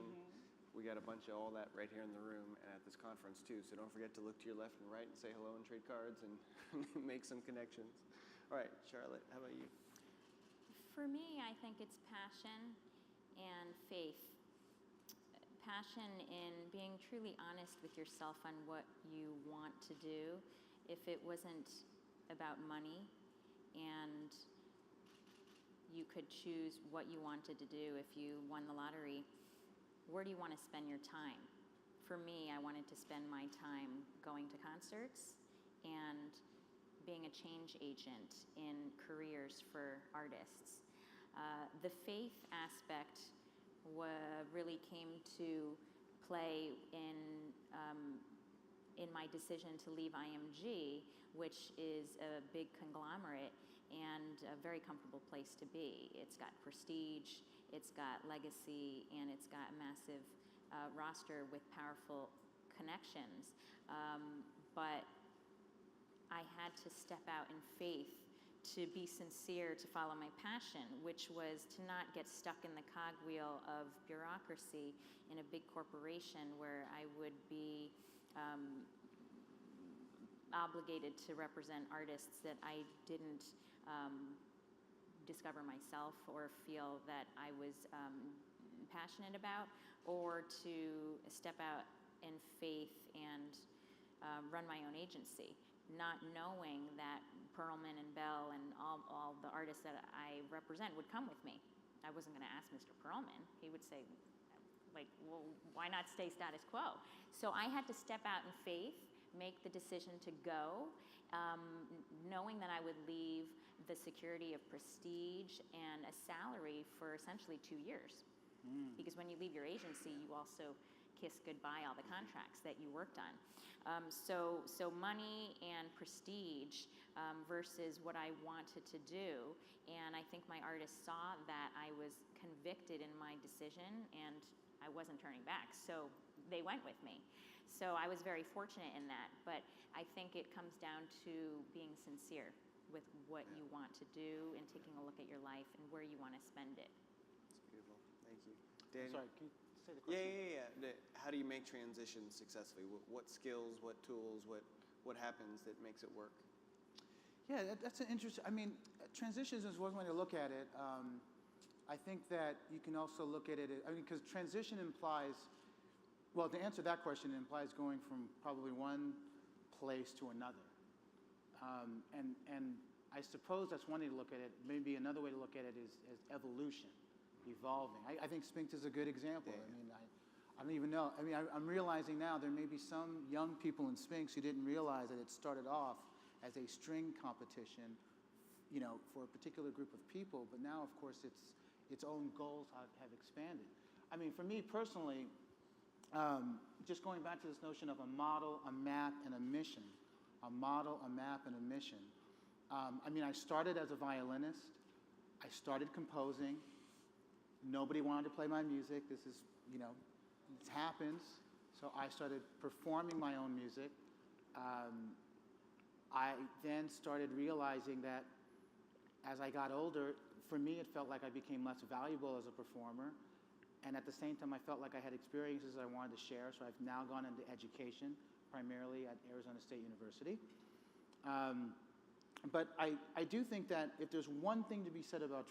We got a bunch of all that right here in the room and at this conference too. So don't forget to look to your left and right and say hello and trade cards and make some connections. All right, Charlotte, how about you? For me, I think it's passion and faith. Passion in being truly honest with yourself on what you want to do. If it wasn't about money and you could choose what you wanted to do if you won the lottery, where do you want to spend your time? For me, I wanted to spend my time going to concerts and being a change agent in careers for artists. The faith aspect really came to play in my decision to leave IMG, which is a big conglomerate and a very comfortable place to be. It's got prestige, it's got legacy, and it's got a massive roster with powerful connections. But I had to step out in faith to be sincere, to follow my passion, which was to not get stuck in the cogwheel of bureaucracy in a big corporation where I would be obligated to represent artists that I didn't discover myself or feel that I was passionate about, or to step out in faith and run my own agency, not knowing that Perlman and Bell and all the artists that I represent would come with me. I wasn't going to ask Mr. Perlman. He would say, like, well, why not stay status quo? So I had to step out in faith, make the decision to go, knowing that I would leave the security of prestige and a salary for essentially 2 years. Because when you leave your agency, you also kiss goodbye all the contracts that you worked on. So money and prestige versus what I wanted to do. And I think my artists saw that I was convicted in my decision and I wasn't turning back. So they went with me. So I was very fortunate in that. But I think it comes down to being sincere with what you want to do and taking a look at your life and where you want to spend it. That's beautiful. Thank you. Daniel? Sorry, can you say the question? Yeah. How do you make transitions successfully? What skills, what tools, what happens that makes it work? Yeah, that's an interesting, I mean, transitions is one way to look at it. I think that you can also look at it, because transition implies, well, to answer that question, it implies going from probably one place to another. And I suppose that's one way to look at it. Maybe another way to look at it is as evolution, evolving. I think Sphinx is a good example. Yeah. I mean, I don't even know. I mean, I'm realizing now there may be some young people in Sphinx who didn't realize that it started off as a string competition, you know, for a particular group of people. But now, of course, its own goals have expanded. I mean, for me personally, just going back to this notion of a model, a map, and a mission. A model, a map, and a mission. I mean, I started as a violinist. I started composing. Nobody wanted to play my music. This is, you know, it happens. So I started performing my own music. I then started realizing that as I got older, for me, it felt like I became less valuable as a performer. And at the same time, I felt like I had experiences I wanted to share. So I've now gone into education, primarily at Arizona State University. But I do think that if there's one thing to be said about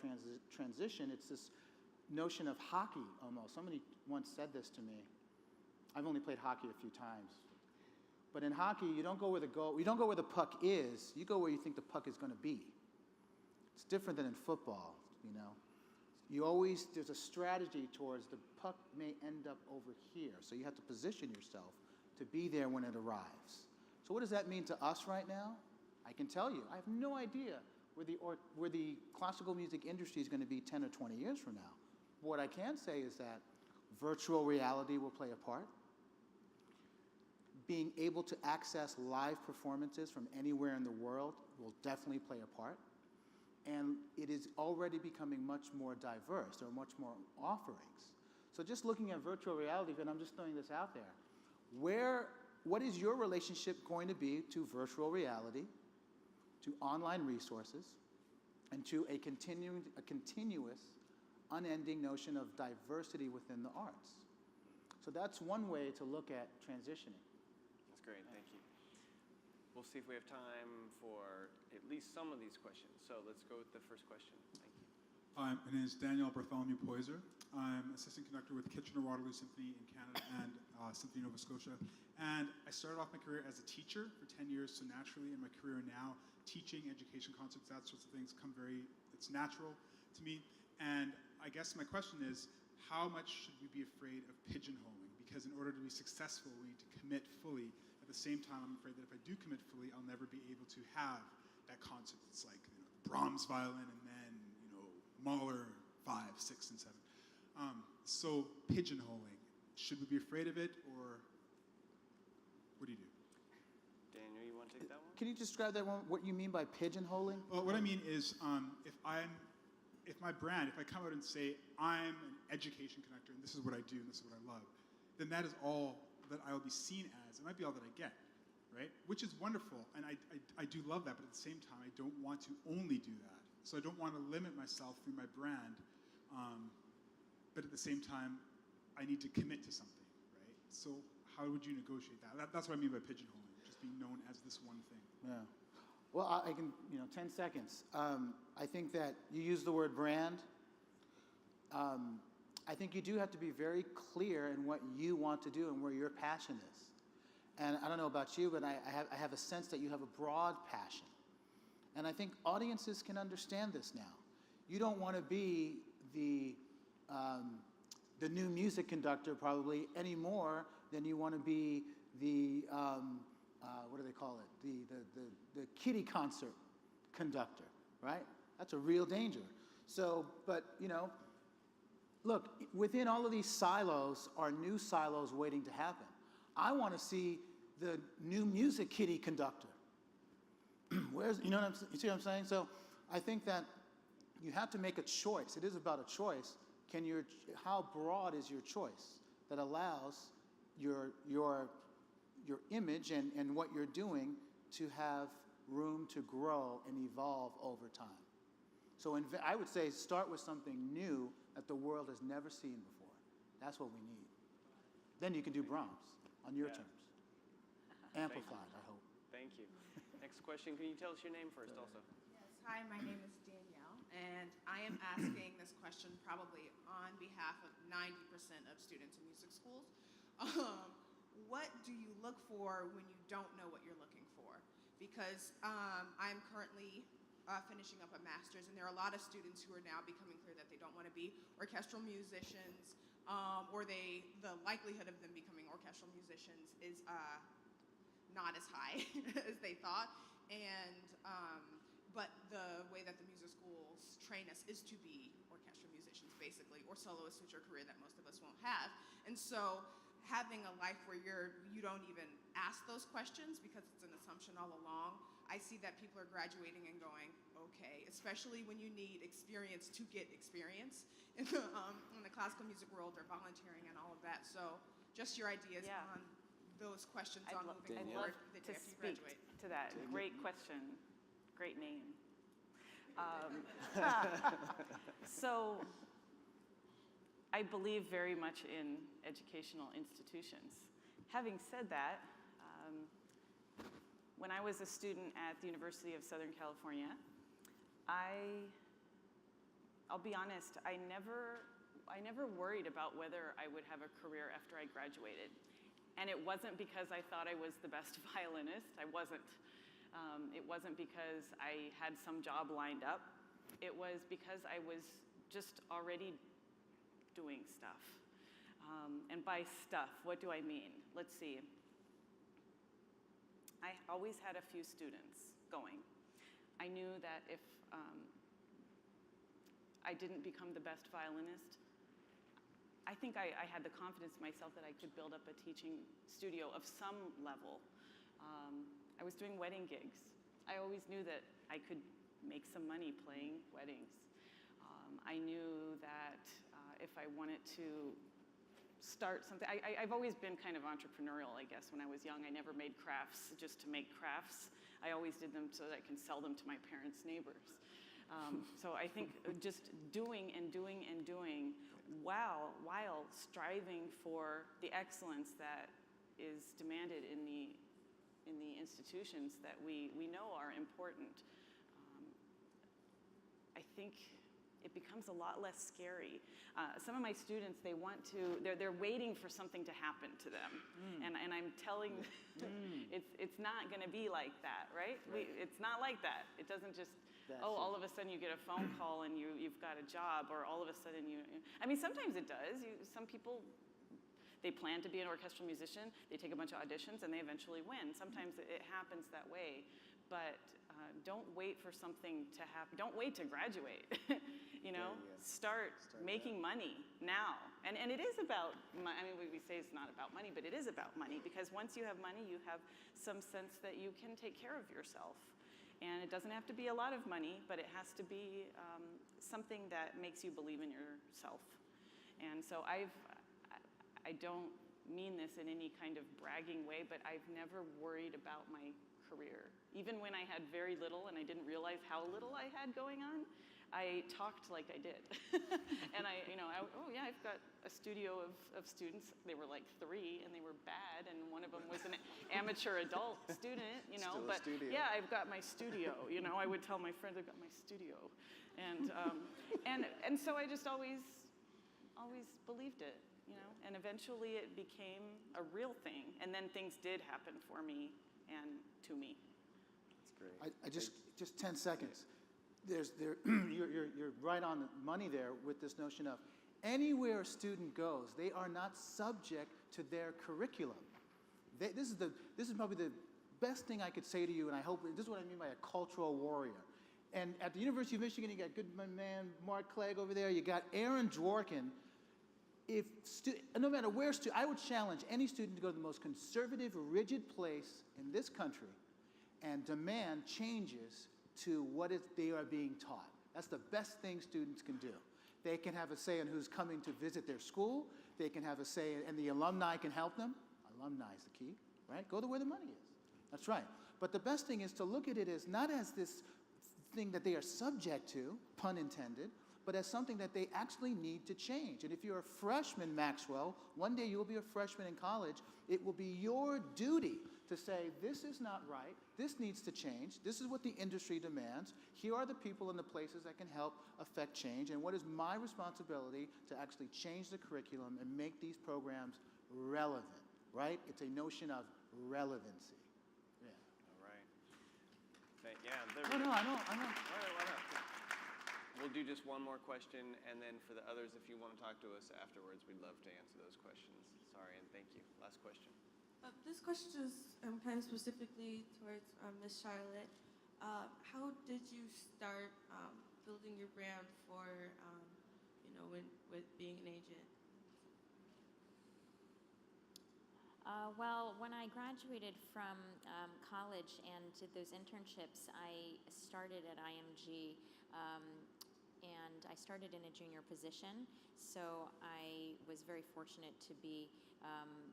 transition, it's this notion of hockey almost. Somebody once said this to me. I've only played hockey a few times. But in hockey, you don't go where the puck is, you go where you think the puck is going to be. It's different than in football, you know. There's a strategy towards the puck may end up over here. So you have to position yourself to be there when it arrives. So what does that mean to us right now? I can tell you, I have no idea where the classical music industry is going to be 10 or 20 years from now. But what I can say is that virtual reality will play a part. Being able to access live performances from anywhere in the world will definitely play a part. And it is already becoming much more diverse. There are much more offerings. So just looking at virtual reality, and I'm just throwing this out there, what is your relationship going to be to virtual reality, to online resources, and to a continuous, unending notion of diversity within the arts? So that's one way to look at transitioning. That's great, thank you. We'll see if we have time for at least some of these questions. So let's go with the first question. Thank you. My name is Danielle Belen. I'm assistant conductor with Kitchener-Waterloo Symphony in Canada and Symphony Nova Scotia. And I started off my career as a teacher for 10 years, so naturally in my career now, teaching, education, concerts, that sorts of things it's natural to me. And I guess my question is, how much should we be afraid of pigeonholing? Because in order to be successful, we need to commit fully. At the same time, I'm afraid that if I do commit fully, I'll never be able to have that concert that's like, you know, Brahms violin and then, you know, Mahler 5, 6, and 7. So pigeonholing, should we be afraid of it, or what do you do? Daniel, you want to take that one? Can you describe that one, what you mean by pigeonholing? Well, what I mean is, if my brand, if I come out and say I'm an education connector and this is what I do and this is what I love, then that is all that I will be seen as. It might be all that I get, right? Which is wonderful, and I do love that, but at the same time, I don't want to only do that. So I don't want to limit myself through my brand, but at the same time, I need to commit to something, right? So how would you negotiate that? That's what I mean by pigeonholing, just being known as this one thing. Yeah. Well, I can, 10 seconds. I think that you use the word brand. I think you do have to be very clear in what you want to do and where your passion is. And I don't know about you, but I have a sense that you have a broad passion. And I think audiences can understand this now. You don't want to be the new music conductor probably any more than you want to be the what do they call it? The kiddie concert conductor, right? That's a real danger. So, but look, within all of these silos are new silos waiting to happen. I want to see the new music kiddie conductor. Where's, you see what I'm saying? So I think that you have to make a choice. It is about a choice. How broad is your choice that allows your image and what you're doing to have room to grow and evolve over time? So I would say start with something new that the world has never seen before. That's what we need. Then you can do Brahms on your terms. Amplified, I hope. Thank you. Next question, can you tell us your name first also? Yes, hi, my name is Danielle, and I am asking this question probably on behalf of 90% of students in music schools. What do you look for when you don't know what you're looking for? Because I'm currently finishing up a master's, and there are a lot of students who are now becoming clear that they don't want to be orchestral musicians, or the likelihood of them becoming orchestral musicians is not as high as they thought. And but the way that the music schools train us is to be orchestral musicians, basically, or soloists, which are a career that most of us won't have. And so having a life where you don't even ask those questions because it's an assumption all along, I see that people are graduating and going, okay, especially when you need experience to get experience in the classical music world, or volunteering and all of that. So just your ideas on those questions on moving forward the day after you graduate. To that. Great question. Great name. So I believe very much in educational institutions. Having said that, when I was a student at the University of Southern California, I'll be honest, I never worried about whether I would have a career after I graduated. And it wasn't because I thought I was the best violinist. I wasn't. It wasn't because I had some job lined up. It was because I was just already doing stuff. And by stuff, what do I mean? Let's see. I always had a few students going. I knew that if I didn't become the best violinist, I think I had the confidence in myself that I could build up a teaching studio of some level. I was doing wedding gigs. I always knew that I could make some money playing weddings. I knew that if I wanted to start something, I've always been kind of entrepreneurial, I guess. When I was young, I never made crafts just to make crafts. I always did them so that I can sell them to my parents' neighbors. So I think just doing and doing and doing while striving for the excellence that is demanded in the institutions that we know are important. I think it becomes a lot less scary. Some of my students, they're waiting for something to happen to them. And I'm telling them, it's not gonna be like that, right? It's not like that. It doesn't just, all of a sudden you get a phone call and you've got a job, or all of a sudden I mean, sometimes it does. Some people, they plan to be an orchestral musician, they take a bunch of auditions, and they eventually win. Sometimes it happens that way, but don't wait for something to happen. Don't wait to graduate. You know, start making money now. And it is about, I mean, we say it's not about money, but it is about money, because once you have money, you have some sense that you can take care of yourself. And it doesn't have to be a lot of money, but it has to be something that makes you believe in yourself. And so I don't mean this in any kind of bragging way, but I've never worried about my career. Even when I had very little and I didn't realize how little I had going on, I talked like I did. And oh yeah, I've got a studio of students. They were like 3 and they were bad, and one of them was an amateur adult student, you know. Still a but studio. yeah, I've got my studio, you know. I would tell my friends I've got my studio. And so I just always believed it, you know. And eventually it became a real thing. And then things did happen for me and to me. That's great. I just 10 seconds. You're right on the money there with this notion of anywhere a student goes, they are not subject to their curriculum. This is probably the best thing I could say to you, and I hope this is what I mean by a cultural warrior. And at the University of Michigan, you got my man Mark Clegg over there. You got Aaron Dworkin. No matter where I would challenge any student to go to the most conservative, rigid place in this country and demand changes to what they are being taught. That's the best thing students can do. They can have a say in who's coming to visit their school. They can have a say, and the alumni can help them. Alumni is the key, right? Go to where the money is. That's right. But the best thing is to look at it as not as this thing that they are subject to, pun intended, but as something that they actually need to change. And if you're a freshman, Maxwell, one day you will be a freshman in college, it will be your duty to say, this is not right, this needs to change, this is what the industry demands, here are the people and the places that can help affect change, and what is my responsibility to actually change the curriculum and make these programs relevant, right? It's a notion of relevancy. Yeah. All right. There Oh, we no, go. I know. Why not? We'll do just one more question, and then for the others, if you want to talk to us afterwards, we'd love to answer those questions. Sorry, and thank you. Last question. This question is kind of specifically towards Miss Charlotte. How did you start building your brand for, with being an agent? Well, when I graduated from college and did those internships, I started at IMG, and I started in a junior position. So I was very fortunate to be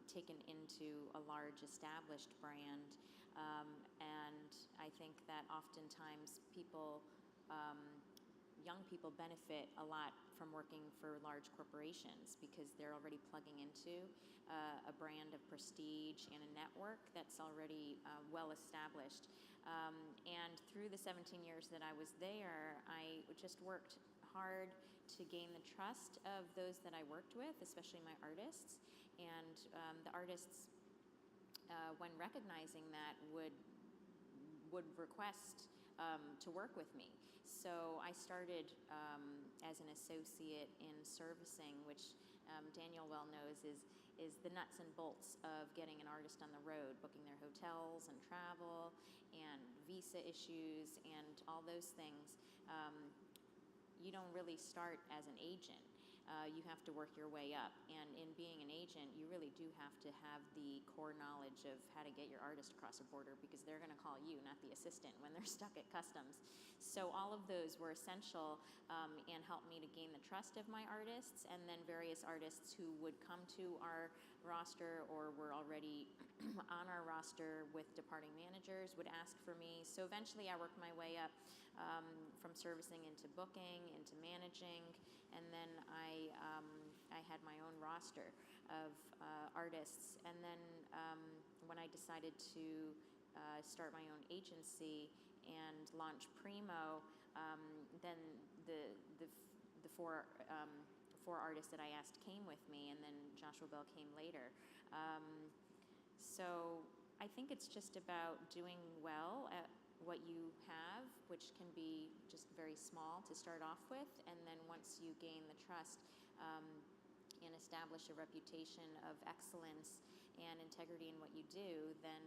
taken into a large established brand. And I think that oftentimes young people benefit a lot from working for large corporations because they're already plugging into a brand of prestige and a network that's already well established. And through the 17 years that I was there, I just worked hard to gain the trust of those that I worked with, especially my artists. And the artists, when recognizing that, would request to work with me. So I started as an associate in servicing, which Danielle well knows is the nuts and bolts of getting an artist on the road, booking their hotels and travel and visa issues and all those things. You don't really start as an agent. You have to work your way up. And in being an agent, you really do have to have the core knowledge of how to get your artist across a border because they're going to call you, not the assistant, when they're stuck at customs. So all of those were essential and helped me to gain the trust of my artists, and then various artists who would come to our roster or were already on our roster with departing managers would ask for me. So eventually I worked my way up from servicing into booking, into managing, and then I had my own roster of artists. And then when I decided to start my own agency and launch Primo, then the four artists that I asked came with me, and then Joshua Bell came later. So I think it's just about doing well at what you have, which can be just very small to start off with, and then once you gain the trust and establish a reputation of excellence and integrity in what you do, then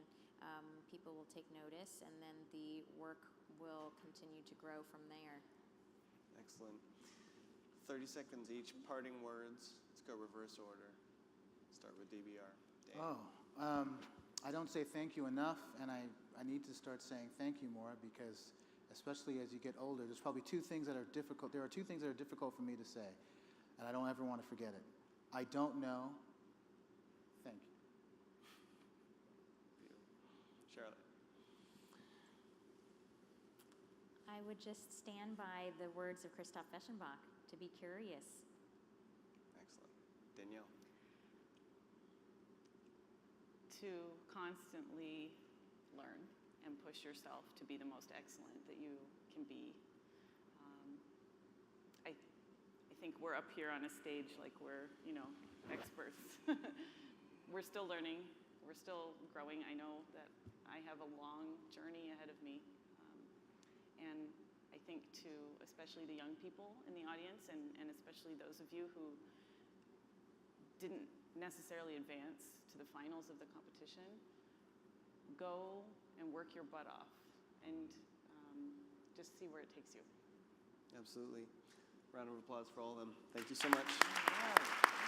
people will take notice, and then the work will continue to grow from there. Excellent. 30 seconds each, parting words. Let's go reverse order. Start with DBR. Dan. Oh, I don't say thank you enough, and I need to start saying thank you more because, especially as you get older, there's probably two things that are difficult. There are two things that are difficult for me to say, and I don't ever want to forget it. I don't know. Thank you. Charlotte. I would just stand by the words of Christoph Eschenbach, to be curious. Excellent. Danielle. To constantly learn and push yourself to be the most excellent that you can be. I think we're up here on a stage like we're, experts. We're still learning. We're still growing. I know that I have a long journey ahead of me. And I think to especially the young people in the audience and especially those of you who didn't necessarily advance to the finals of the competition, go and work your butt off and just see where it takes you. Absolutely. Round of applause for all of them. Thank you so much. All right.